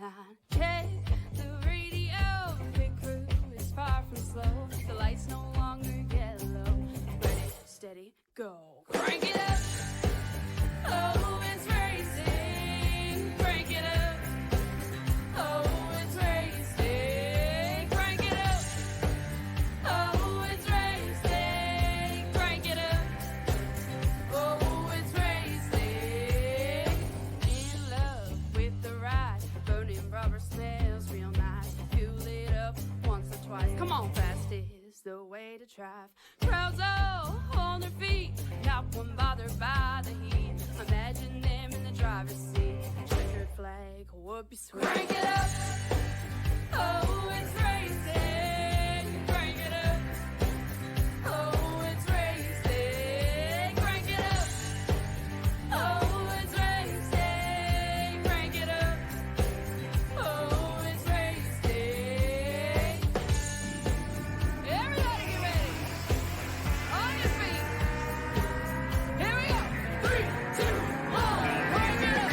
night. Check the radio, pit crew is far from slow. The lights no longer yellow. Ready, steady, go. Crank it up. Oh, it's racing. Crank it up. Oh, it's racing. Crank it up. Oh, it's racing. Crank it up. Oh, it's racing. In love with the ride. Burning rubber smells real nice. Fuel it up once or twice. Come on, fast is the way to drive. Crowds all on their feet, not one bothered by the heat. Imagine them in the driver's seat. Checkered flag would be sweet. Crank it up. Oh, it's racing. Crank it up. Oh, it's racing. Crank it up. Oh, it's racing. Crank it up. Oh, it's racing. Everybody get ready. On your feet. Here we go. 3, 2, 1. Crank it up.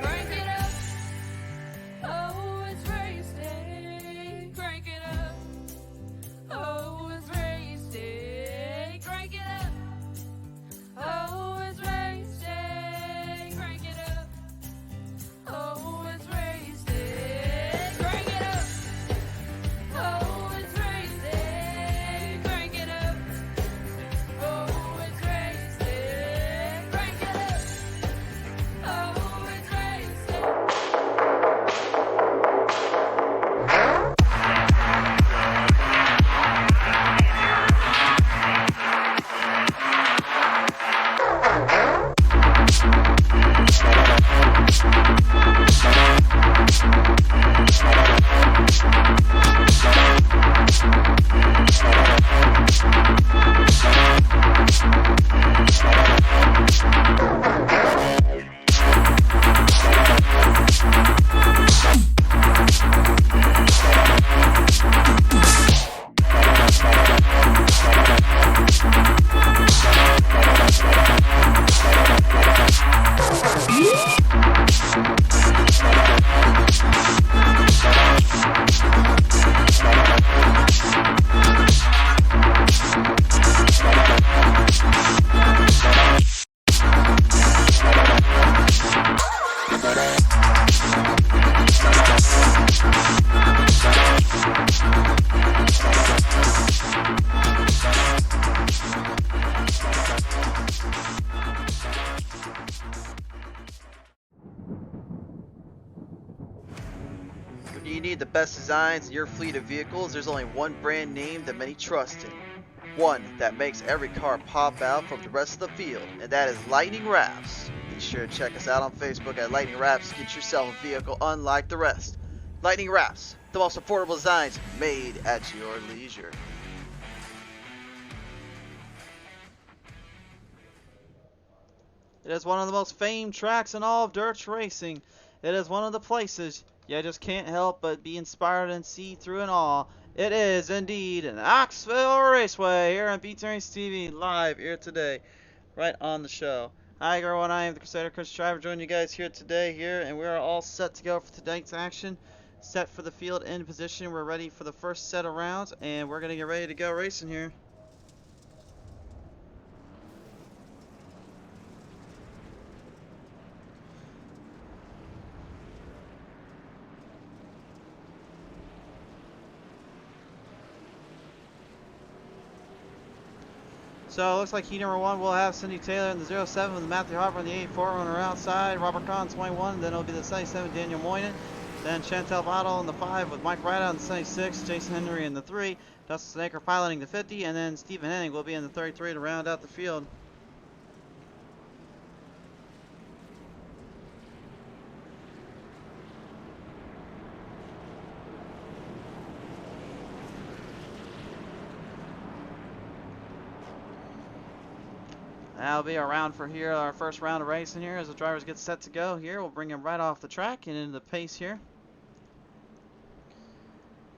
Crank it up. Oh, it's racing. Crank it up. Oh, it's racing. Crank it up. Oh, it's racing. Crank it up. Oh, it's racing. Crank it up. Oh, it's racing. Crank it up. Oh, it's racing. Crank it up. Oh, it's racing. When you need the best designs in your fleet of vehicles, there's only one brand name that many trust in. One that makes every car pop out from the rest of the field, and that is Lightning Wrapz. Be sure to check us out on Facebook at Lightning Wrapz. Get yourself a vehicle unlike the rest. Lightning Wrapz, the most affordable designs made at your leisure. It is one of the most famed tracks in all of dirt racing. It is one of the places you just can't help but be inspired and see through in awe. It is indeed Knoxville Raceway here on Beats Race TV, live here today, right on the show. Hi everyone, I am the Crusader Chris Driver, joining you guys here today and we are all set to go for tonight's action. Set for the field in position. We're ready for the first set of rounds, and we're gonna get ready to go racing here. So it looks like heat number 1 will have Cindy Taylor in the 07 with Matthew Harper in the 84 runner outside, Robert Kahn 21, then it'll be the 77 Daniel Moynihan, then Chantel Bottle in the 5 with Mike Ryder in the 76, Jason Henry in the 3, Dustin Snaker piloting the 50, and then Stephen Henning will be in the 33 to round out the field. That'll be our round for here, our first round of racing here as the drivers get set to go here. We'll bring them right off the track and into the pace here.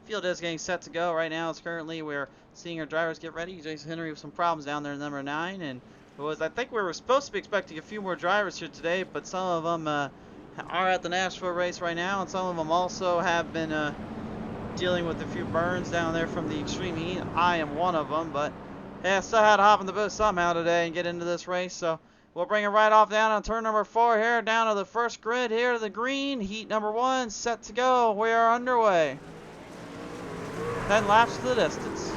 Field is getting set to go right now. It's currently we're seeing our drivers get ready. Jason Henry with some problems down there in number 9, and I think we were supposed to be expecting a few more drivers here today, but some of them are at the Knoxville race right now, and some of them also have been dealing with a few burns down there from the extreme heat. I am one of them, but yeah, still had to hop in the booth somehow today and get into this race. So we'll bring it right off down on turn number 4 here, down to the first grid here to the green. Heat number 1 set to go. We are underway. 10 laps to the distance.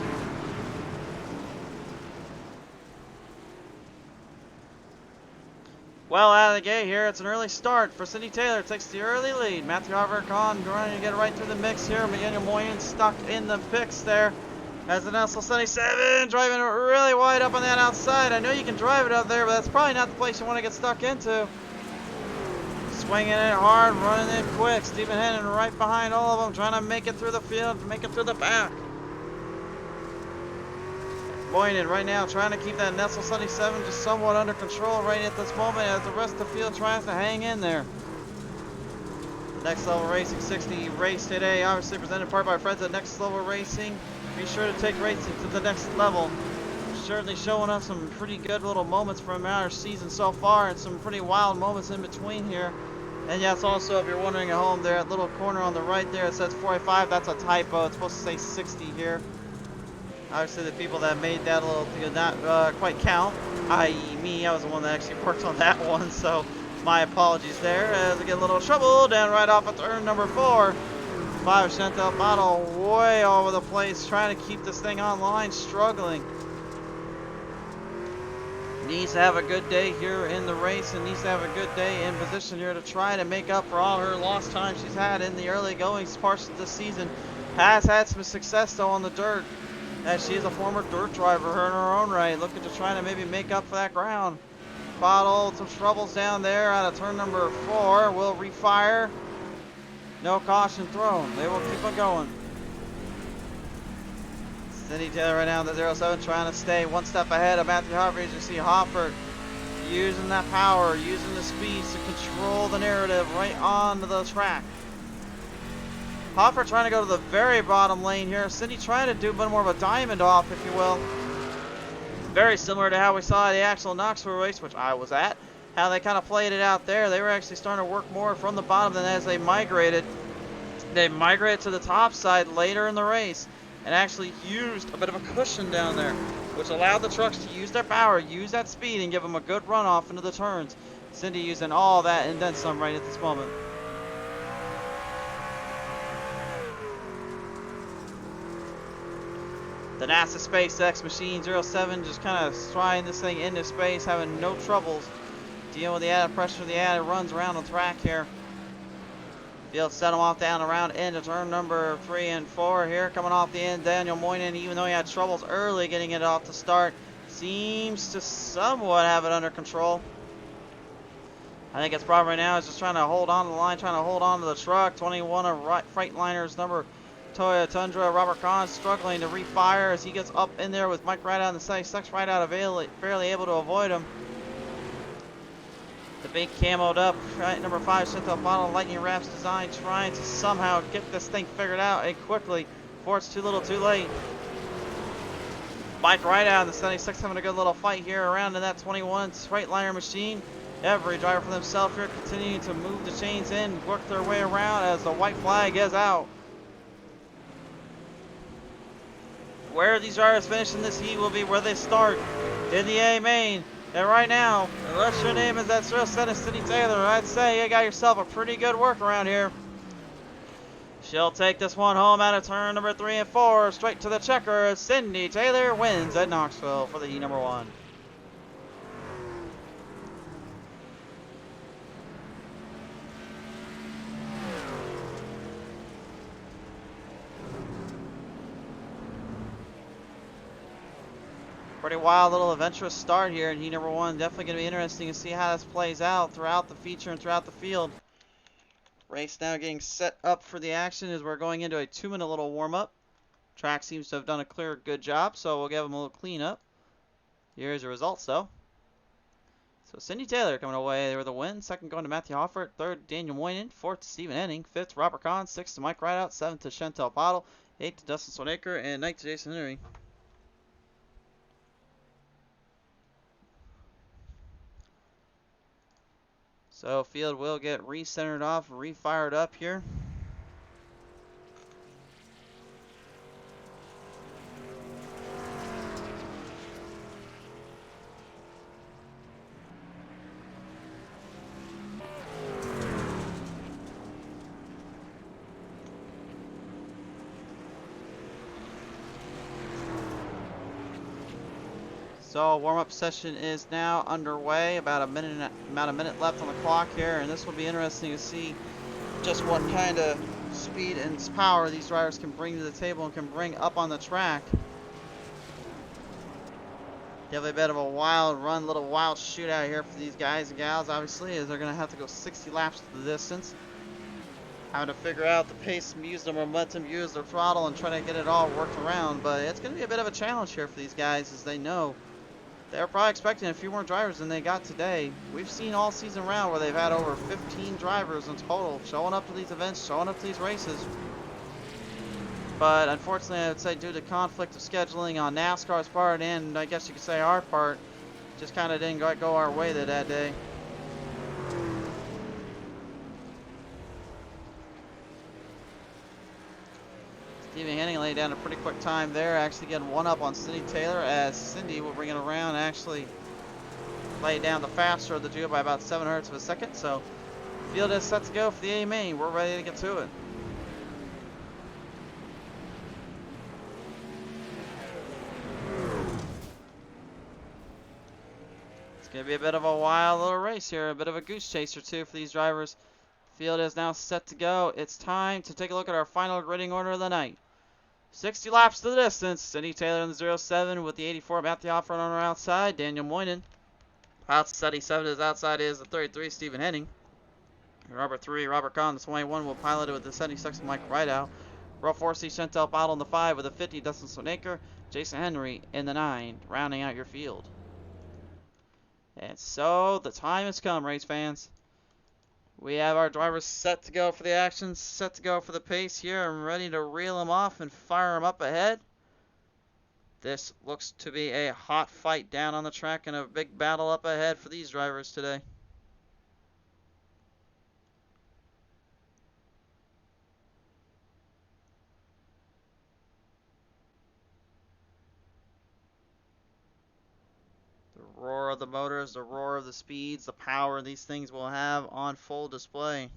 Well, out of the gate here, it's an early start for Cindy Taylor. Takes the early lead. Matthew Hubka trying to get right through the mix here. Daniel Moyen stuck in the picks there. As the Knoxville 77 driving it really wide up on that outside. I know you can drive it up there, but that's probably not the place you want to get stuck into. Swinging it hard, running it quick. Stephen Hennon right behind all of them, trying to make it through the field, make it through the back. Moynihan right now trying to keep that Knoxville 77 just somewhat under control right at this moment as the rest of the field tries to hang in there. The Next Level Racing 60 race today, obviously presented in part by our friends at Next Level Racing. Be sure to take racing to the next level. Certainly showing us some pretty good little moments from our season so far and some pretty wild moments in between here. And yes, also if you're wondering at home, there, that little corner on the right there, it says 485. That's a typo. It's supposed to say 60 here. Obviously, the people that made that little did not quite count, i.e. me. I was the one that actually worked on that one, so my apologies there. As we get a little trouble down right off at turn number 4. 5 Chantel Bottle way all over the place, trying to keep this thing online, struggling. Needs to have a good day here in the race and needs to have a good day in position here to try to make up for all her lost time she's had in the early goings parts of this season. Has had some success though on the dirt, as she is a former dirt driver her in her own right, looking to try to maybe make up for that ground. Bottle, some troubles down there out of turn number 4, will refire. No caution thrown. They will keep on going. Cindy Taylor right now in the 07 trying to stay one step ahead of Matthew Hubka. As you see Hoffert using that power, using the speed to control the narrative right onto the track. Hoffert trying to go to the very bottom lane here. Cindy trying to do a bit more of a diamond off, if you will. Very similar to how we saw the actual Knoxville race, which I was at. How they kind of played it out there. They were actually starting to work more from the bottom than as they migrated. They migrated to the top side later in the race and actually used a bit of a cushion down there, which allowed the trucks to use their power, use that speed, and give them a good run off into the turns. Cindy using all that and then some right at this moment. The NASA SpaceX Machine 07 just kind of trying this thing into space, having no troubles. Dealing with the added pressure, the added runs around the track here. Field set them off down around into turn number 3 and 4 here. Coming off the end, Daniel Moynihan, even though he had troubles early getting it off the start, seems to somewhat have it under control. I think it's probably right now is just trying to hold on to the line, trying to hold on to the truck. 21 of Freightliner's number Toyota Tundra. Robert Kahn struggling to refire as he gets up in there with Mike right out in the 76 right out of barely able to avoid him. The big camoed up, right, number 5, Chantel Bottle, Lightning Wrapz design, trying to somehow get this thing figured out and quickly before it's too little too late. Mike right out in the 76 having a good little fight here around in that 21 Freightliner machine. Every driver for themselves here continuing to move the chains in, work their way around as the white flag is out. Where these drivers finish in this heat will be where they start in the A main. And right now, unless your name is that Cindy Taylor, I'd say you got yourself a pretty good work around here. She'll take this one home out of turn number 3 and 4, straight to the checker. Cindy Taylor wins at Knoxville for the E number 1. Pretty wild little adventurous start here in heat number 1. Definitely going to be interesting to see how this plays out throughout the feature and throughout the field. Race now getting set up for the action as we're going into a 2-minute little warm-up. Track seems to have done a clear good job, so we'll give them a little cleanup. Here's the results though. So Cindy Taylor coming away with a win. Second going to Matthew Hoffert. Third, Daniel Moynihan. Fourth to Stephen Henning. Fifth, Robert Kahn. Sixth to Mike Rideout. Seventh to Chantel Bottle. Eighth to Dustin Sonaker. And ninth to Jason Henry. So field will get recentered off, refired up here. So warm-up session is now underway. About a minute left on the clock here, and this will be interesting to see just what kind of speed and power these drivers can bring to the table and can bring up on the track. Definitely a bit of a wild run, little wild shootout here for these guys and gals, obviously, as they're going to have to go 60 laps to the distance. Having to figure out the pace, use the momentum, use their throttle, and try to get it all worked around. But it's going to be a bit of a challenge here for these guys, as they know they're probably expecting a few more drivers than they got today. We've seen all season round where they've had over 15 drivers in total showing up to these events, showing up to these races. But unfortunately, I would say due to conflict of scheduling on NASCAR's part, and I guess you could say our part, just kind of didn't go our way that day. Stephen Henning laid down a pretty quick time there, actually getting one up on Cindy Taylor, as Cindy will bring it around and actually lay down the faster of the duo by about 7/100 of a second. So field is set to go for the A main. We're ready to get to it. It's going to be a bit of a wild little race here, a bit of a goose chase or two for these drivers. Field is now set to go. It's time to take a look at our final gridding order of the night. 60 laps to the distance. Cindy Taylor in the 07 with the 84 Matthew Hoffert on her outside. Daniel Moynihan. Outside 77 is outside is the 33 Stephen Henning. Robert 3, Robert Kahn, the 21 will pilot it with the 76 Mike Rideout. Row 4 C Chantel Bottle in the 5 with the 50 Dustin Sonaker. Jason Henry in the 9, rounding out your field. And so the time has come, race fans. We have our drivers set to go for the action, set to go for the pace here, and ready to reel them off and fire them up ahead. This looks to be a hot fight down on the track and a big battle up ahead for these drivers today. The roar of the motors, the roar of the speeds, the power these things will have on full display.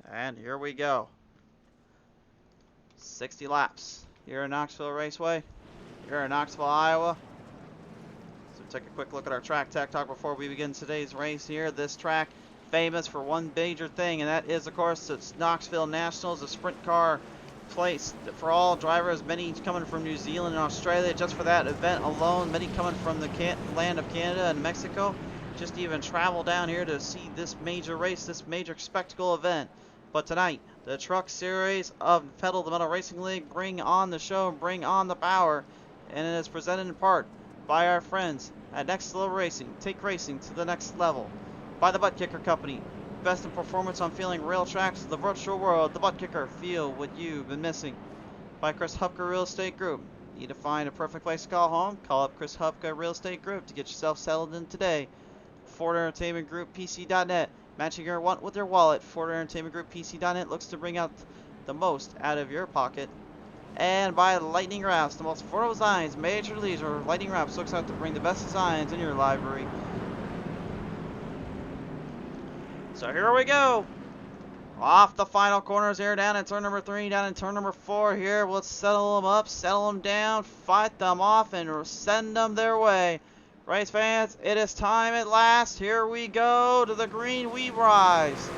And here we go. 60 laps here in Knoxville Raceway, here in Knoxville, Iowa. So take a quick look at our track tech talk before we begin today's race here. This track famous for one major thing, and that is, of course, it's Knoxville Nationals, a sprint car place for all drivers, many coming from New Zealand and Australia just for that event alone, many coming from the land of Canada and Mexico, just to even travel down here to see this major race, this major spectacle event. But tonight, the Truck Series of Pedal to the Metal Racing League bring on the show, bring on the power, and it is presented in part by our friends at Next Level Racing. Take racing to the next level. By the ButtKicker Company, best in performance on feeling rail tracks of the virtual world. The ButtKicker, feel what you've been missing. By Chris Hubka Real Estate Group. Need to find a perfect place to call home? Call up Chris Hubka Real Estate Group to get yourself settled in today. Ford Entertainment Group PC.net. Matching your want with your wallet. Ford Entertainment Group PC.net looks to bring out the most out of your pocket. And by Lightning Wrapz, the most affordable designs, major leisure. Lightning Wrapz looks out to bring the best designs in your library. So here we go. Off the final corners here, down in turn number 3, down in turn number 4 here. Let's settle them up, settle them down, fight them off, and send them their way. Race fans, it is time at last. Here we go to the green we rise.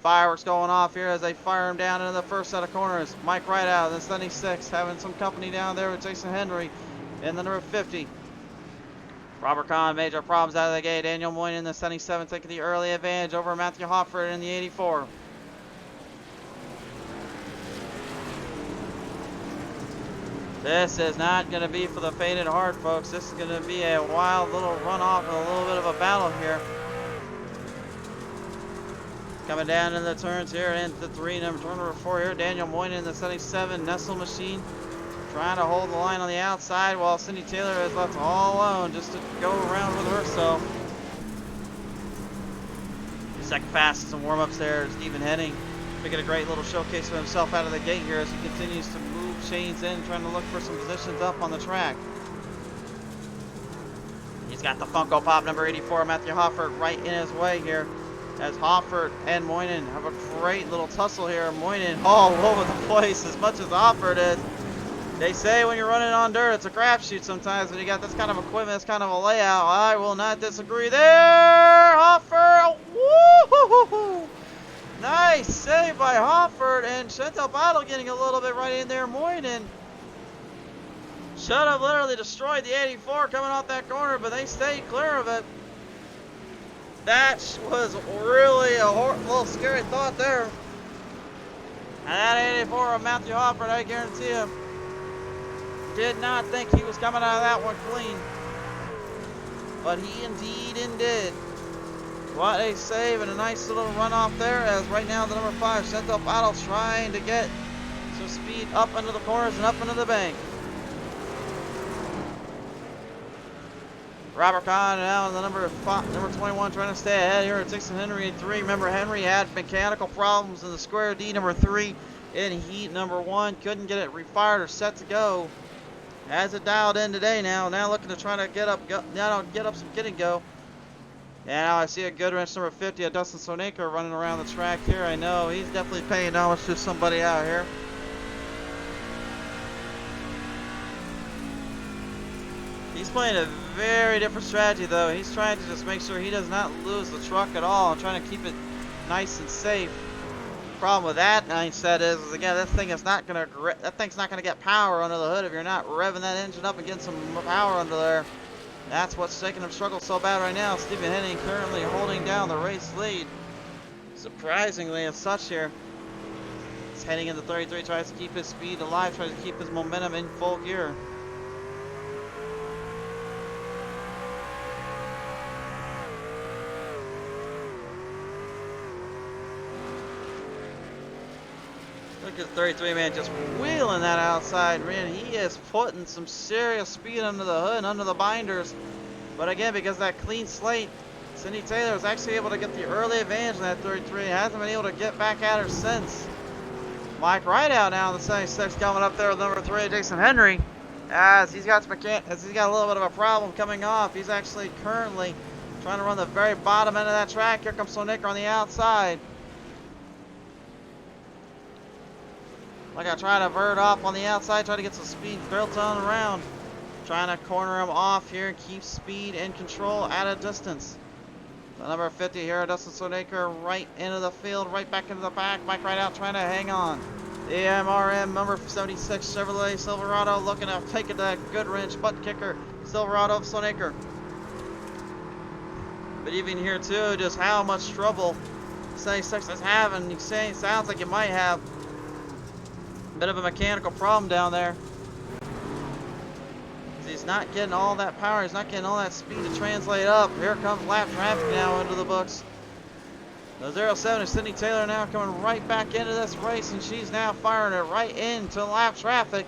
Fireworks going off here as they fire him down into the first set of corners. Mike Rideout, the 76, having some company down there with Jason Henry in the number 50. Robert Kahn, major problems out of the gate. Daniel Moynihan in the 77 taking the early advantage over Matthew Hofford in the 84. This is not going to be for the faint at heart, folks. This is going to be a wild little runoff and a little bit of a battle here. Coming down in the turns here into turn number 4 here. Daniel Moynihan in the 77 Nestle machine trying to hold the line on the outside while Cindy Taylor is left all alone just to go around with herself. Second fastest in warm-ups there, Stephen Henning making a great little showcase of himself out of the gate here as he continues to move chains in, trying to look for some positions up on the track. He's got the Funko Pop number 84, Matthew Hofford, right in his way here as Hofford and Moynihan have a great little tussle here. Moynihan all over the place as much as Hofford is. They say when you're running on dirt, it's a crapshoot sometimes when you got this kind of equipment, this kind of a layout. I will not disagree there. Hofford, woo-hoo-hoo-hoo. Nice save by Hofford, and Chantal Battle getting a little bit right in there. Moynihan should have literally destroyed the 84 coming off that corner, but they stayed clear of it. That was really a little scary thought there. And that 84 of Matthew Hofford, I guarantee you, did not think he was coming out of that one clean. But he indeed did. What a save and a nice little runoff there, as right now the number 5, Chantal Battle, trying to get some speed up into the corners and up into the bank. Robert Kahn now in the number 21 trying to stay ahead here at Dixon Henry at 3. Remember, Henry had mechanical problems in the square D number 3 in heat number 1. Couldn't get it refired or set to go. Has it dialed in today now. Now looking to try to get up some get and go. And now I see a good wrench number 50 of Dustin Sonaker running around the track here. I know he's definitely paying homage to somebody out here. He's playing a very different strategy though. He's trying to just make sure he does not lose the truck at all and trying to keep it nice and safe. Problem with that mindset is again, that thing's not gonna get power under the hood if you're not revving that engine up and getting some power under there. That's what's making him struggle so bad right now. Stephen Henning currently holding down the race lead, surprisingly as such here. He's heading into 33, tries to keep his speed alive, tries to keep his momentum in full gear. Look at 33 man just wheeling that outside. Man, he is putting some serious speed under the hood, under the binders. But again, because that clean slate, Cindy Taylor was actually able to get the early advantage in that 33. Hasn't been able to get back at her since. Mike Rideout now in the 76 coming up there with number 3, Jason Henry. As he's got a little bit of a problem coming off. He's actually currently trying to run the very bottom end of that track. Here comes Sonaker on the outside. Like I try to vert off on the outside, try to get some speed built on around. Trying to corner him off here and keep speed and control at a distance. The number 50 here, Dustin Sonaker, right into the field, right back into the back. Mike Rideout trying to hang on. The MRM number 76 Chevrolet Silverado looking to take it to good wrench, ButtKicker, Silverado of Sonaker. But even here too, just how much trouble 76 is having. You say it sounds like you might have a bit of a mechanical problem down there. He's not getting all that power, he's not getting all that speed to translate up. Here comes lap traffic now into the books. The 07 is Cindy Taylor now coming right back into this race, and she's now firing it right into lap traffic.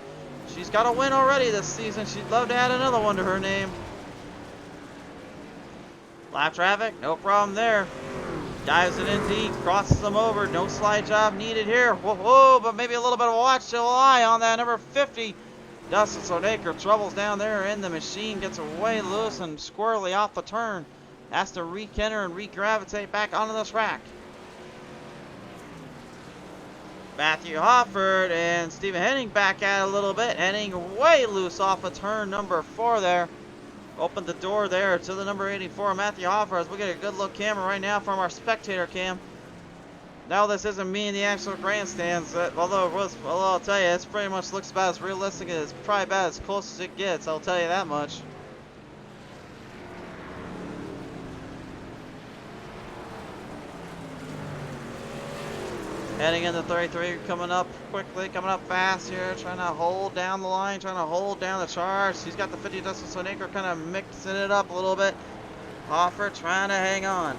She's got a win already this season. She'd love to add another one to her name. Lap traffic, no problem there. Dives it in deep, crosses them over. No slide job needed here. Whoa, whoa, but maybe a little bit of a watch to eye on that number 50. Dustin Sonaker troubles down there in the machine, gets away loose and squirrely off the turn. Has to re-enter and re-gravitate back onto the track. Matthew Hofford and Stephen Henning back at it a little bit. Henning way loose off of turn number 4 there. Opened the door there to the number 84, Matthew Hofford, as we get a good look camera right now from our spectator cam. Now this isn't me in the actual grandstands, although I'll tell you, it pretty much looks about as realistic as, probably about as close as it gets, I'll tell you that much. Heading into 33, coming up quickly, coming up fast here, trying to hold down the line, trying to hold down the charge. He's got the 50 distance an acre, kind of mixing it up a little bit. Hoffer trying to hang on.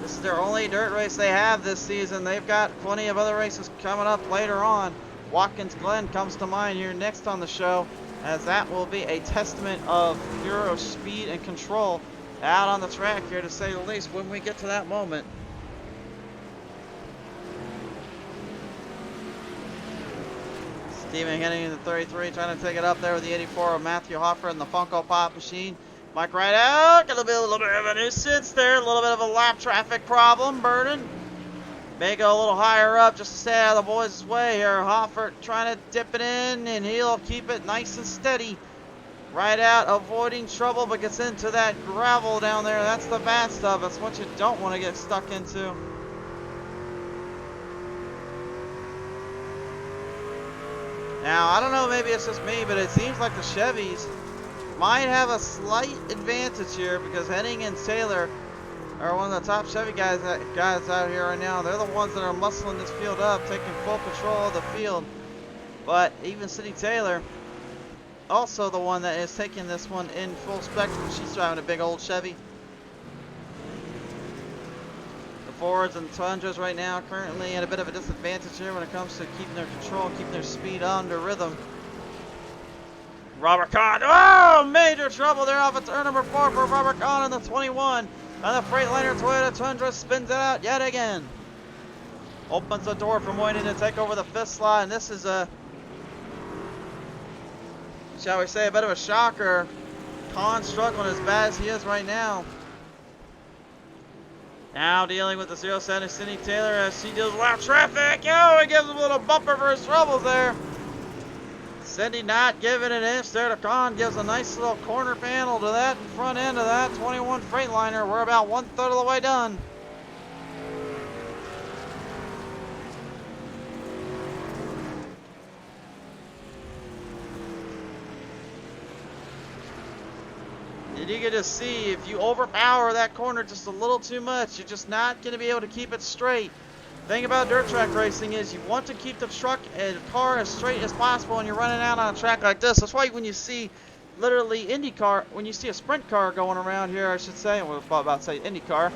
This is their only dirt race they have this season. They've got plenty of other races coming up later on. Watkins Glen comes to mind here next on the show, as that will be a testament of pure speed and control out on the track here, to say the least, when we get to that moment. Steven heading into 33, trying to take it up there with the 84 of Matthew Hoffer and the Funko Pop machine. Mike right out, gonna be a little bit of a nuisance there, a little bit of a lap traffic problem burning. May go a little higher up just to stay out of the boys' way here. Hoffer trying to dip it in, and he'll keep it nice and steady. Right out, avoiding trouble, but gets into that gravel down there. That's the bad stuff. That's what you don't want to get stuck into. Now, I don't know, maybe it's just me, but it seems like the Chevys might have a slight advantage here, because Henning and Taylor are one of the top Chevy guys out here right now. They're the ones that are muscling this field up, taking full control of the field. But even City Taylor, also the one that is taking this one in full spectrum. She's driving a big old Chevy. The Fords and Tundras right now currently at a bit of a disadvantage here when it comes to keeping their control, keeping their speed under rhythm. Robert Kahn, oh, major trouble there off of turn number 4 for Robert Kahn in the 21. And the Freightliner Toyota Tundra spins it out yet again. Opens the door for Moynihan to take over the 5th slot, and this is a, shall we say, a bit of a shocker. Kahn struggling as bad as he is right now. Now dealing with the 07 Cindy Taylor as she deals with lap traffic. Oh, he gives him a little bumper for his troubles there. Cindy not giving an inch there to Kahn. Gives a nice little corner panel to that front end of that 21 Freightliner. We're about 1/3 of the way done. And you can just see, if you overpower that corner just a little too much, you're just not going to be able to keep it straight. The thing about dirt track racing is you want to keep the truck and car as straight as possible when you're running out on a track like this. That's why when you see literally IndyCar, when you see a sprint car going around here, I should say, I was about to say IndyCar.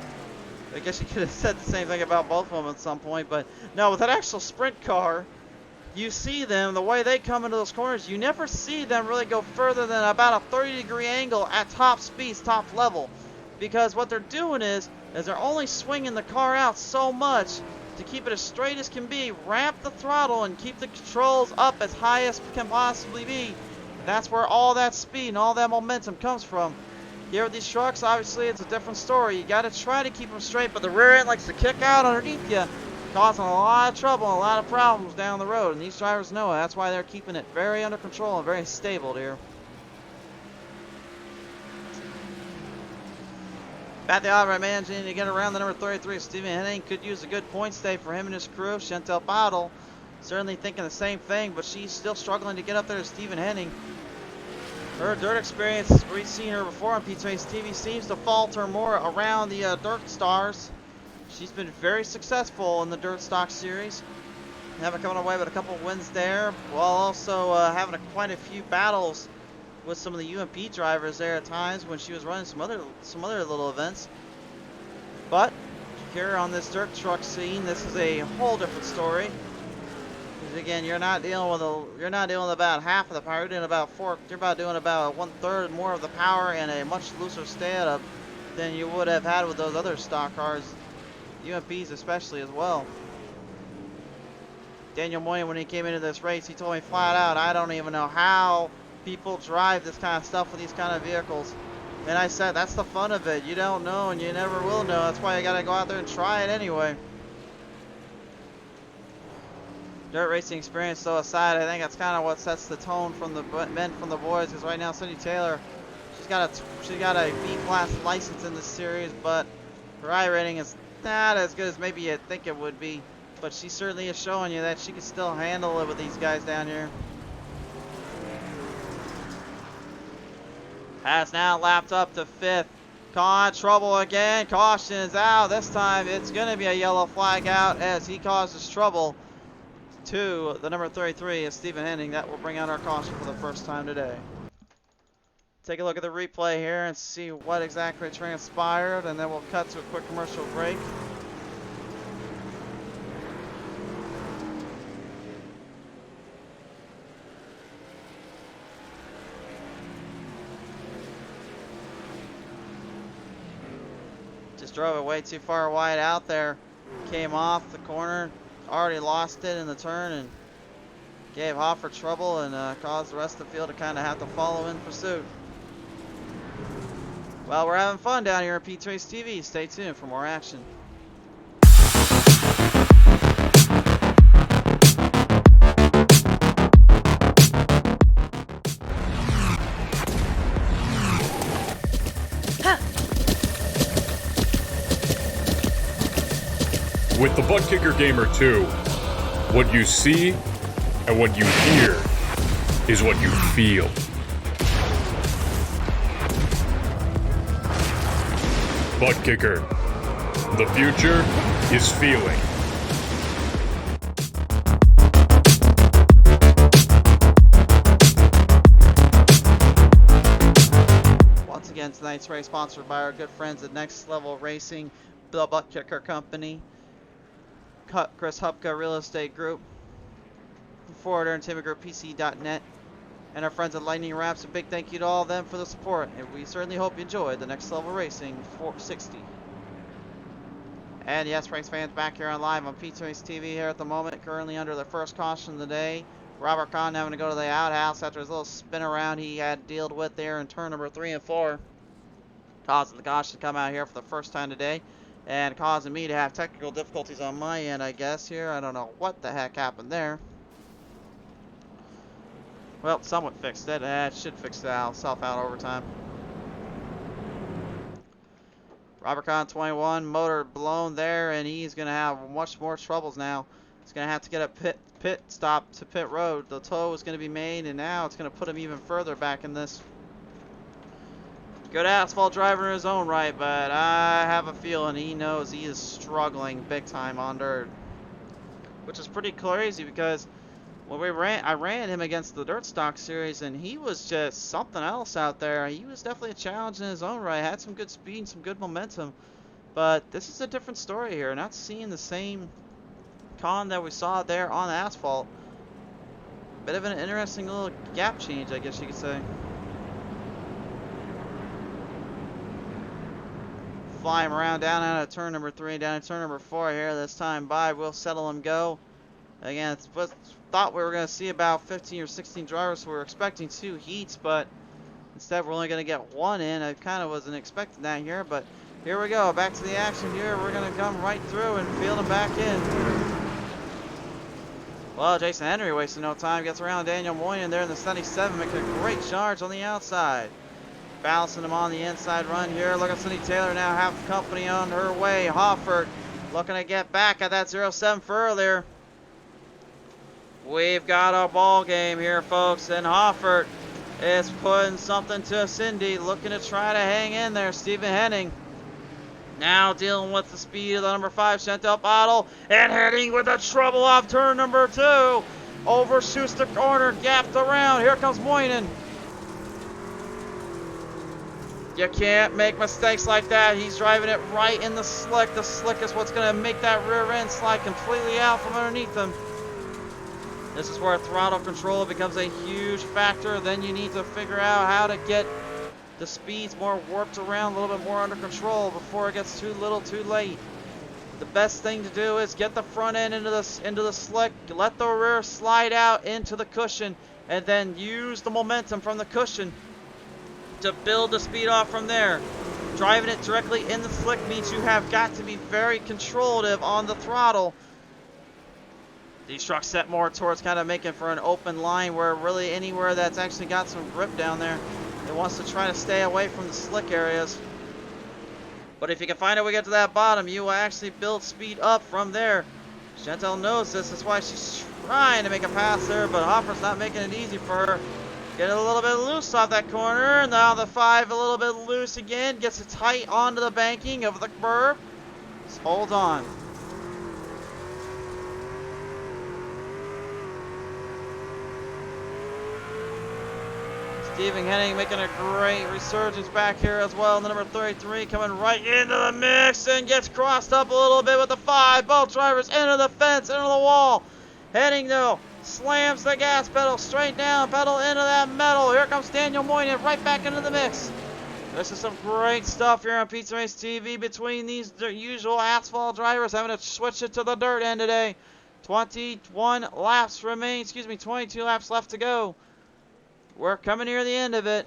I guess you could have said the same thing about both of them at some point, but no, with that actual sprint car, you see them, the way they come into those corners, you never see them really go further than about a 30-degree angle at top speeds, top level. Because what they're doing is they're only swinging the car out so much to keep it as straight as can be, ramp the throttle, and keep the controls up as high as can possibly be. That's where all that speed and all that momentum comes from. Here with these trucks, obviously, it's a different story. You got to try to keep them straight, but the rear end likes to kick out underneath you, causing a lot of trouble and a lot of problems down the road. And these drivers know it. That's why they're keeping it very under control and very stable here. Pat the Albright managing to get around the number 33. Stephen Henning could use a good point stay for him and his crew. Chantel Bottle certainly thinking the same thing, but she's still struggling to get up there to Stephen Henning. Her dirt experience, we've seen her before on Pete's Race TV, seems to falter more around the dirt stars. She's been very successful in the dirt stock series, having coming away with a couple wins there, while also having quite a few battles with some of the UMP drivers there at times when she was running some other little events. But here on this dirt truck scene, this is a whole different story. Because again, you're not dealing with about half of the power. You're doing about doing about 1/3 more of the power and a much looser stand-up than you would have had with those other stock cars, UMPs especially as well. Daniel Moynihan, when he came into this race, he told me flat out, I don't even know how people drive this kind of stuff with these kind of vehicles. And I said, that's the fun of it. You don't know and you never will know. That's why you got to go out there and try it anyway. Dirt racing experience though aside, I think that's kind of what sets the tone from the men from the boys. Because right now, Cindy Taylor, she's got a B-class license in this series, but her I rating is not as good as maybe you'd think it would be. But she certainly is showing you that she can still handle it with these guys down here. Has now lapped up to 5th. Kahn, trouble again. Caution is out. This time it's going to be a yellow flag out as he causes trouble. to the number 33 is Stephen Henning. That will bring out our caution for the first time today. Take a look at the replay here and see what exactly transpired, and then we'll cut to a quick commercial break. Just drove it way too far wide out there. Came off the corner, already lost it in the turn, and gave Hoffer trouble and caused the rest of the field to kind of have to follow in pursuit. Well, we're having fun down here at Pete Race TV. Stay tuned for more action. With the ButtKicker Gamer 2, what you see and what you hear is what you feel. ButtKicker, the future is feeling. Once again, tonight's race sponsored by our good friends at Next Level Racing, the ButtKicker Company, Chris Hubka Real Estate Group, Forward Entertainment Group, PC.net, and our friends at Lightning Wrapz. A big thank you to all of them for the support, and we certainly hope you enjoyed the Next Level Racing 460. And yes, race fans, back here on live on Pete Race TV here at the moment, currently under the first caution of the day. Robert Kahn having to go to the outhouse after his little spin around he had to deal with there in turn number 3 and 4, causing the caution to come out here for the first time today. And causing me to have technical difficulties on my end, I guess, here. I don't know what the heck happened there. Well, someone fixed it. It should fix itself out over time. Robert Kahn, 21, motor blown there, and he's going to have much more troubles now. He's going to have to get a pit stop to pit road. The tow is going to be made, and now it's going to put him even further back in this. Good asphalt driver in his own right, but I have a feeling he knows he is struggling big time on dirt, which is pretty crazy because when I ran him against the Dirt Stock Series, and he was just something else out there. He was definitely a challenge in his own right. Had some good speed and some good momentum, but this is a different story here. Not seeing the same Kahn that we saw there on asphalt. Bit of an interesting little gap change, I guess you could say. Fly him around down out of turn number 3, down to turn number 4 here. This time by, we'll settle him go. Again, thought we were going to see about 15 or 16 drivers, so we were expecting 2 heats, but instead we're only going to get 1 in. I kind of wasn't expecting that here, but here we go. Back to the action here. We're going to come right through and field him back in. Well, Jason Henry wasting no time. Gets around Daniel Moynihan there in the 77, making a great charge on the outside. Balancing him on the inside run here. Look at Cindy Taylor now have company on her way. Hofford looking to get back at that 07 for earlier. We've got a ball game here, folks, and Hofford is putting something to Cindy, looking to try to hang in there. Stephen Henning now dealing with the speed of the number 5, Chantel Bottle, and heading with the trouble off turn number 2. Overshoots the corner, gapped around. Here comes Moynihan. You can't make mistakes like that. He's driving it right in the slick. The slick is what's going to make that rear end slide completely out from underneath him. This is where throttle control becomes a huge factor. Then you need to figure out how to get the speeds more warped around, a little bit more under control before it gets too little too late. The best thing to do is get the front end into the slick, let the rear slide out into the cushion, and then use the momentum from the cushion to build the speed off from there. Driving it directly in the slick means you have got to be very controllative on the throttle. These trucks set more towards kind of making for an open line where really anywhere that's actually got some grip down there, it wants to try to stay away from the slick areas. But if you can find a way to get to that bottom, you will actually build speed up from there. Chantel knows this. That's why she's trying to make a pass there, but Hoffer's not making it easy for her. Getting a little bit loose off that corner. Now the 5 a little bit loose again. Gets it tight onto the banking of the curb. Just hold on. Stephen Henning making a great resurgence back here as well. And the number 33 coming right into the mix and gets crossed up a little bit with the 5. Both drivers into the fence, into the wall. Henning, though, slams the gas pedal straight down, pedal into that metal. Here comes Daniel Moynihan right back into the mix. This is some great stuff here on Pizza Race TV between these usual asphalt drivers having to switch it to the dirt end today. 21 laps remain, 22 laps left to go. We're coming near the end of it.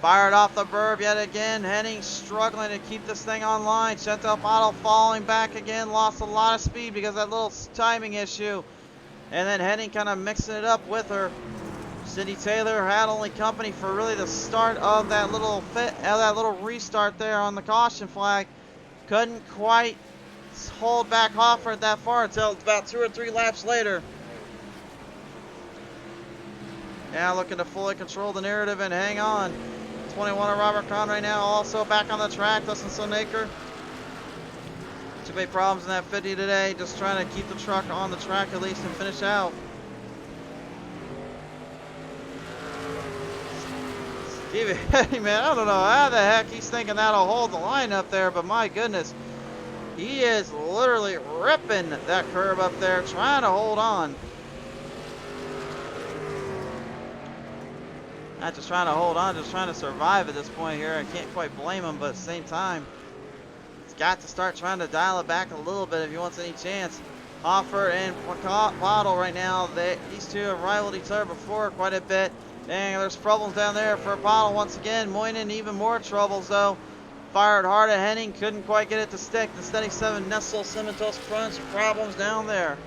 Fired off the burb yet again. Henning struggling to keep this thing online. Chantal Bottle falling back again. Lost a lot of speed because of that little timing issue. And then Henning kind of mixing it up with her. Cindy Taylor had only company for really the start of that little restart there on the caution flag. Couldn't quite hold back Hofford that far until about 2 or 3 laps later. Now looking to fully control the narrative and hang on. 21 of Robert Kahn right now, also back on the track. Dustin Sonaker. 2 big problems in that 50 today. Just trying to keep the truck on the track at least and finish out. Stevie Henning, man, I don't know how the heck he's thinking that'll hold the line up there, but my goodness. He is literally ripping that curb up there, trying to hold on. Not just trying to hold on, just trying to survive at this point here. I can't quite blame him, but at the same time, he's got to start trying to dial it back a little bit if he wants any chance. Hoffer and Bottle right now, these two have rivaled each other before quite a bit. Dang, there's problems down there for Bottle once again. Moynihan even more troubles though. Fired hard at Henning, couldn't quite get it to stick. The steady 7 Nestle Cementos crunch problems down there.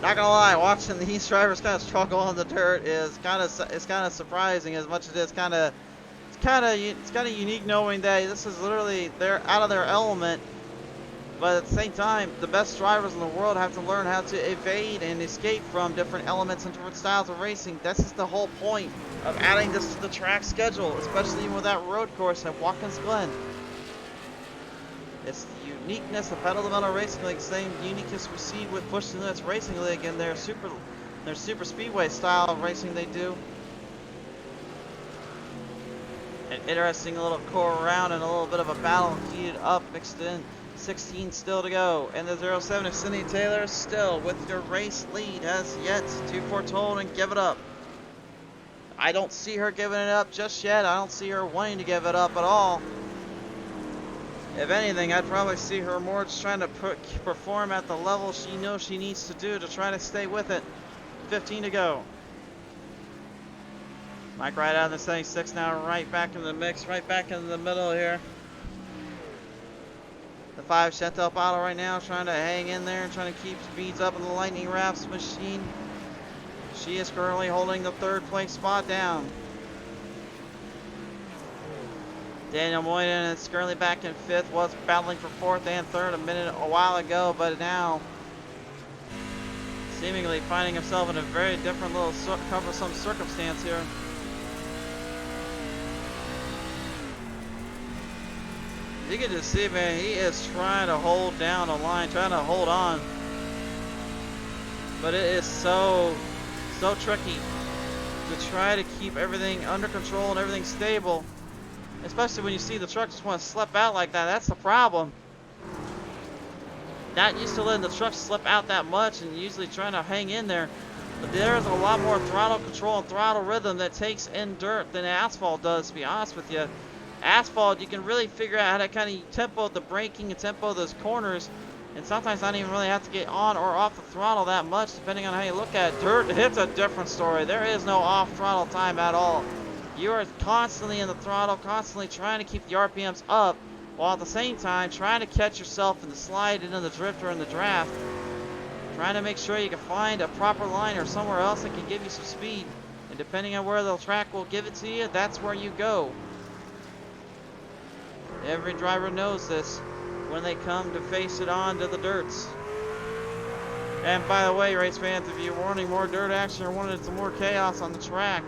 Not gonna lie, watching these drivers kind of struggle on the dirt is kind of surprising. As much as it's kind of unique knowing that this is literally they're out of their element. But at the same time, the best drivers in the world have to learn how to evade and escape from different elements and different styles of racing. This is the whole point of adding this to the track schedule, especially with that road course at Watkins Glen. It's the uniqueness of Pedal to Metal Racing League, same uniqueness we see with Push to Limits Racing League and their super speedway style of racing they do. An interesting little core round and a little bit of a battle heated up, mixed in. 16 still to go, and the 07 of Cindy Taylor still with your race lead, has yet to foretold and give it up. I don't see her giving it up just yet. I don't see her wanting to give it up at all. If anything, I'd probably see her more just trying to perform at the level she knows she needs to do to try to stay with it. 15 to go. Mike right out of the 76 now, right back in the mix, right back in the middle here. The 5 Chantal Bottle right now trying to hang in there and trying to keep speeds up in the Lightning Wrapz machine. She is currently holding the 3rd place spot down. Daniel Moynihan is currently back in 5th, was battling for 4th and 3rd a while ago, but now seemingly finding himself in a very different little cumbersome circumstance here. You can just see, man, he is trying to hold down a line, trying to hold on. But it is so tricky to try to keep everything under control and everything stable. Especially when you see the truck just want to slip out like that. That's the problem. Not used to letting the truck slip out that much and usually trying to hang in there. But there's a lot more throttle control and throttle rhythm that takes in dirt than asphalt does, to be honest with you. Asphalt, you can really figure out how to kind of tempo the braking and tempo those corners, and sometimes not even really have to get on or off the throttle that much depending on how you look at it. Dirt, it's a different story. There is no off throttle time at all. You are constantly in the throttle, constantly trying to keep the RPMs up, while at the same time trying to catch yourself in the slide and in the drift or in the draft, trying to make sure you can find a proper line or somewhere else that can give you some speed, and depending on where the track will give it to you, that's where you go. Every driver knows this when they come to face it on to the dirts. And by the way, race fans, if you're wanting more dirt action or wanted some more chaos on the track,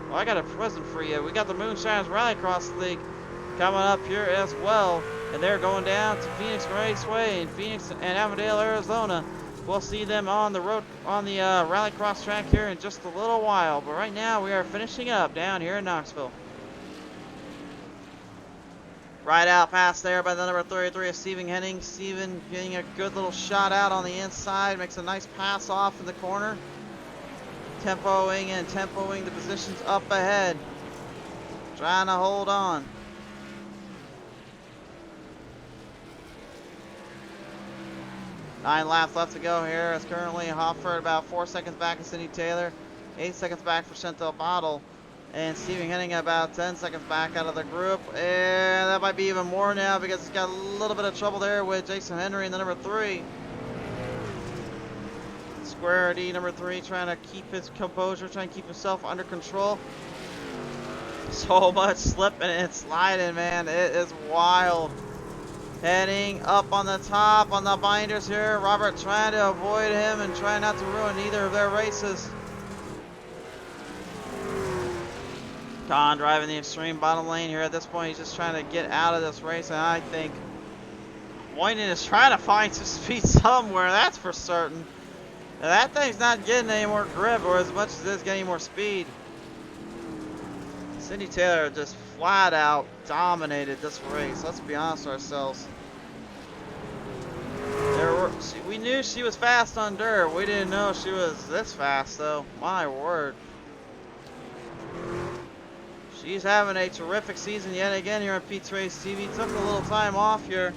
well, I got a present for you. We got the Moonshiners Rallycross League coming up here as well. and they're going down to Phoenix Raceway in Phoenix and Avondale, Arizona. We'll see them on the road on the rallycross track here in just a little while. But right now we are finishing up down here in Knoxville. Right out past there by the number 33 of Steven Henning. Steven getting a good little shot out on the inside. Makes a nice pass off in the corner. Tempoing the positions up ahead. Trying to hold on. Nine laps left to go here. It's currently Hofford about 4 seconds back in Cindy Taylor. 8 seconds back for Chantel Bottle. And Steven Henning about 10 seconds back out of the group. And that might be even more now because he's got a little bit of trouble there with Jason Henry in the number 3. Square D number 3 trying to keep his composure, trying to keep himself under control. So much slipping and sliding, man. It is wild. Heading up on the top on the binders here. Robert trying to avoid him and trying not to ruin either of their races. Khan driving the extreme bottom lane here. At this point, he's just trying to get out of this race, and I think Boyden is trying to find some speed somewhere, that's for certain. Now, that thing's not getting any more grip or as much as it's getting more speed. Cindy Taylor just flat out dominated this race. Let's be honest with ourselves. We knew she was fast on dirt. We didn't know she was this fast, though. My word. She's having a terrific season yet again here on Pete's Race TV. Took a little time off here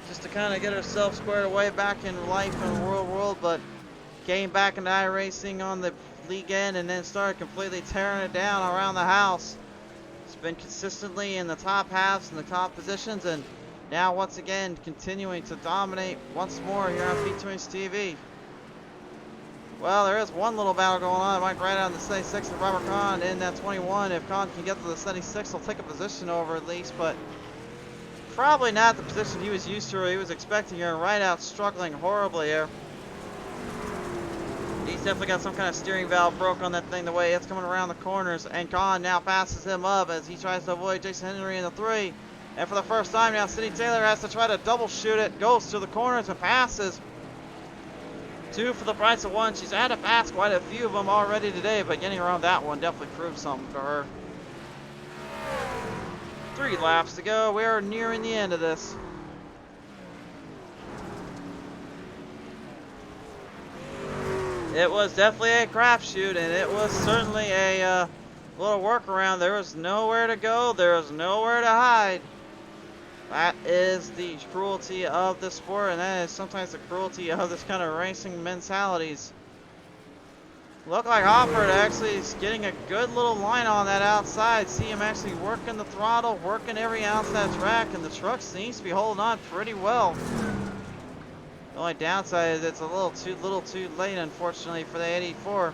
just to kind of get herself squared away back in life and the world, but came back into iRacing on the league end and then started completely tearing it down around the house. It's been consistently in the top halves and the top positions, and now once again continuing to dominate once more here on Pete's Race TV. Well, there is one little battle going on. Mike right on the 76 of Robert Kahn in that 21. If Kahn can get to the 76, he'll take a position over at least, but probably not the position he was used to or he was expecting here. Right out struggling horribly here. He's definitely got some kind of steering valve broke on that thing the way it's coming around the corners, and Kahn now passes him up as he tries to avoid Jason Henry in the 3. And for the first time now, Cindy Taylor has to try to double shoot it. Goes to the corners and passes. 2 for the price of 1. She's had to pass quite a few of them already today, but getting around that one definitely proved something for her. 3 laps to go. We are nearing the end of this. It was definitely a crapshoot, and it was certainly a little workaround. There was nowhere to go. There was nowhere to hide. That is the cruelty of the sport, and that is sometimes the cruelty of this kind of racing mentalities. Look like Hofford actually is getting a good little line on that outside. See him actually working the throttle, working every ounce of that track, and the truck seems to be holding on pretty well. The only downside is it's a little too late, unfortunately, for the 84.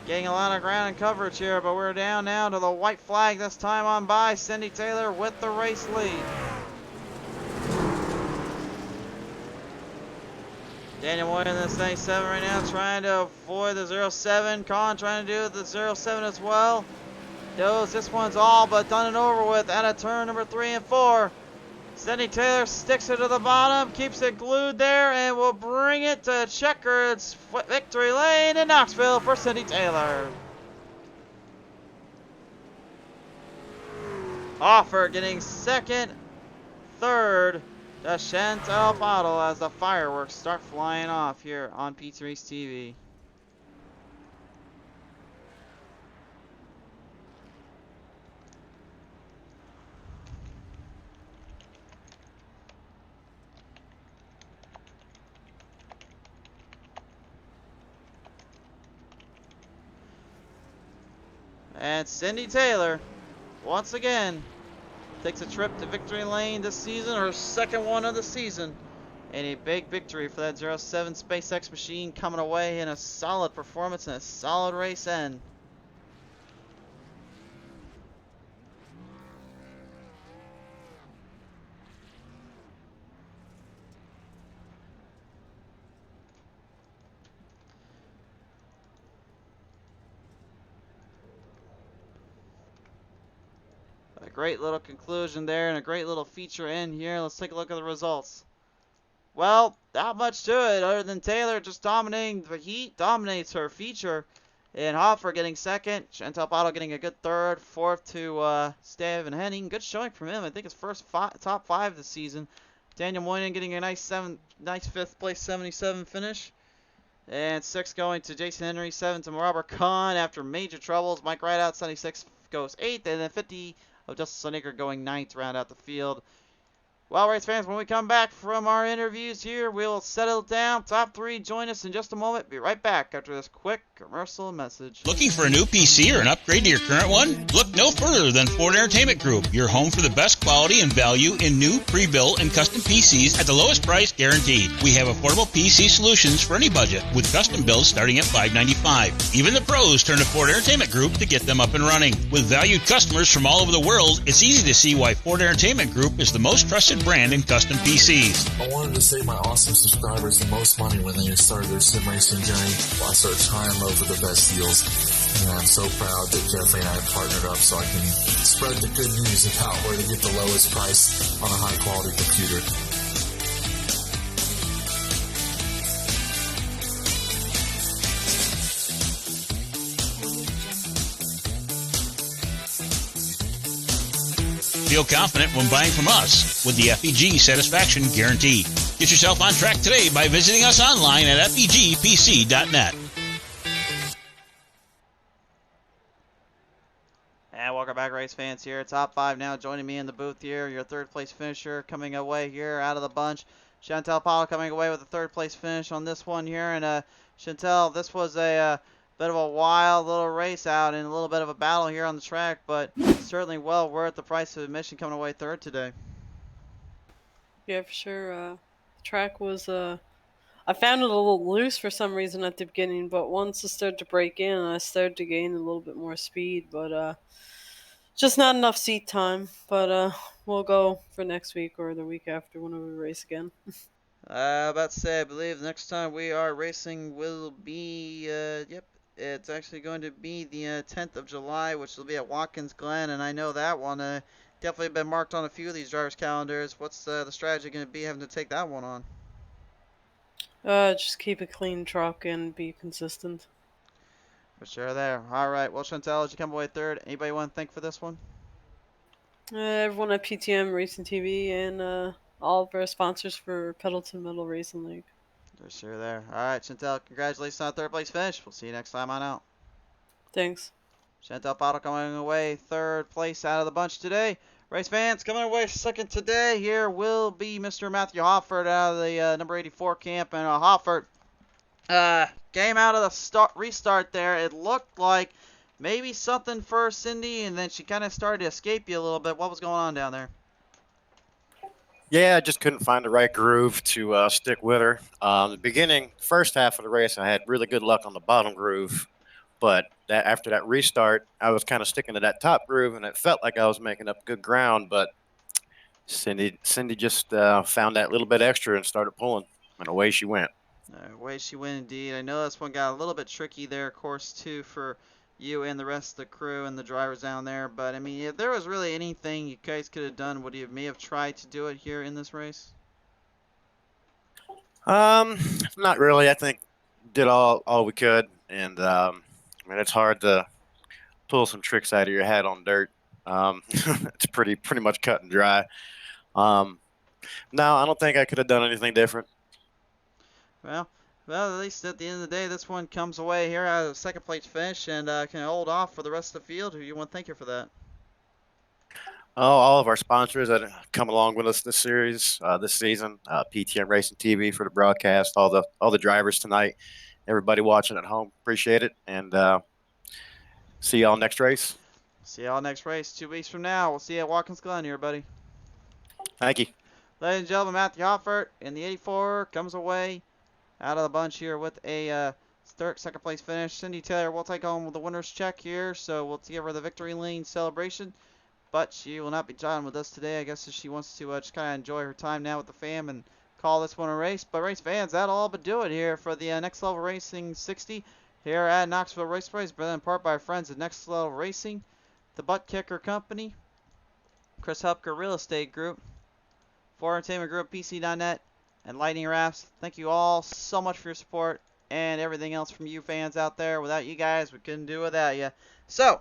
Getting a lot of ground and coverage here, but we're down now to the white flag this time on by. Cindy Taylor with the race lead. Daniel Moy in the 97 right now, trying to avoid the 07. Kahn trying to do the 07 as well. Knows this one's all but done and over with out of turn number 3 and 4. Cindy Taylor sticks it to the bottom, keeps it glued there, and will bring it to checkered victory lane in Knoxville for Cindy Taylor. Offer getting second, third to Chantel Bottle as the fireworks start flying off here on Pete's Race TV. And Cindy Taylor, once again, takes a trip to victory lane this season, her second one of the season. And a big victory for that 07 SpaceX machine coming away in a solid performance and a solid race end. great little conclusion there and a great little feature in here. Let's take a look at the results. Well, not much to it other than Taylor just dominating the heat, dominates her feature. And Hoffer getting second, Chantal Bottle getting a good third, fourth to Steven Henning. Good showing from him. I think his first top 5 this season. Daniel Moynihan getting a nice 5th place 77 finish. And 6th going to Jason Henry, 7th to Robert Kahn after major troubles. Mike Rideout, 76 goes 8th, and then 50 of Justice Sonaker going 9th to round out the field. Well, race fans, when we come back from our interviews here, we'll settle down. Top 3, join us in just a moment. Be right back after this quick commercial message. Looking for a new PC or an upgrade to your current one? Look no further than Ford Entertainment Group, your home for the best quality and value in new, pre-built, and custom PCs at the lowest price guaranteed. We have affordable PC solutions for any budget, with custom builds starting at $595. Even the pros turn to Ford Entertainment Group to get them up and running. With valued customers from all over the world, it's easy to see why Ford Entertainment Group is the most trusted brand in custom PCs. I wanted to save my awesome subscribers the most money when they started their sim racing journey. Well, I started trying to low for the best deals. And I'm so proud that Jeffrey and I have partnered up so I can spread the good news about where to get the lowest price on a high quality computer. Feel confident when buying from us with the FEG Satisfaction Guarantee. Get yourself on track today by visiting us online at fegpc.net. And welcome back, race fans here. Top 5 now joining me in the booth here. Your 3rd place finisher coming away here out of the bunch. Chantal Powell coming away with a 3rd place finish on this one here. And Chantal, this was a bit of a wild little race out and a little bit of a battle here on the track, but certainly well worth the price of admission coming away 3rd today. Yeah, for sure. The track was, I found it a little loose for some reason at the beginning, but once it started to break in, I started to gain a little bit more speed, but just not enough seat time. But we'll go for next week or the week after whenever we race again. About to say, I believe the next time we are racing will be, it's actually going to be the 10th of July, which will be at Watkins Glen, and I know that one definitely been marked on a few of these drivers' calendars. What's the strategy going to be having to take that one on? Just keep a clean truck and be consistent. For sure there. All right. Well, Chantal, as you come away 3rd, anybody want to thank for this one? Everyone at PTM Racing TV and all of our sponsors for Pendleton Metal Racing League. For sure there. All right, Chantal, congratulations on 3rd place finish. We'll see you next time on out. Thanks. Chantal Bottle coming away 3rd place out of the bunch today. Race fans, coming away 2nd today here will be Mr. Matthew Hoffert out of the number 84 camp. And Hoffert came out of the restart there. It looked like maybe something for Cindy, and then she kind of started to escape you a little bit. What was going on down there? Yeah, I just couldn't find the right groove to stick with her. The beginning, first half of the race, I had really good luck on the bottom groove. But after that restart, I was kind of sticking to that top groove, and it felt like I was making up good ground. But Cindy just found that little bit extra and started pulling, and away she went. Away she went indeed. I know this one got a little bit tricky there, of course, too, for you and the rest of the crew and the drivers down there. But, I mean, if there was really anything you guys could have done, would you may have tried to do it here in this race? Not really. I think did all we could. And, I mean, it's hard to pull some tricks out of your hat on dirt. It's pretty much cut and dry. No, I don't think I could have done anything different. Well, at least at the end of the day, this one comes away here out of the 2nd place finish and can hold off for the rest of the field. Who you want to thank you for that? Oh, all of our sponsors that have come along with us this series, this season. PTM Racing TV for the broadcast. All the drivers tonight. Everybody watching at home, appreciate it. And see y'all next race. See y'all next race 2 weeks from now. We'll see you at Watkins Glen here, buddy. Thank you. Ladies and gentlemen, Matthew Hoffert in the 84 comes away out of the bunch here with a 2nd place finish. Cindy Taylor will take home the winner's check here, so we'll give her the victory lane celebration. But she will not be joining with us today. I guess she wants to just kind of enjoy her time now with the fam and call this one a race. But race fans, that'll all but do it here for the Next Level Racing 60 here at Knoxville Raceway. Brought in part by our friends at Next Level Racing, the ButtKicker Company, Chris Hubka Real Estate Group, For Entertainment Group, PC.net, and Lightning Wrapz. Thank you all so much for your support and everything else from you fans out there. Without you guys, we couldn't do without you. So,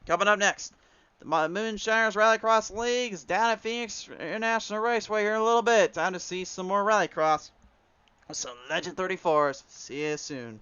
coming up next, the Moonshiners Rallycross League is down at Phoenix International Raceway here in a little bit. Time to see some more Rallycross with some Legend 34s. See you soon.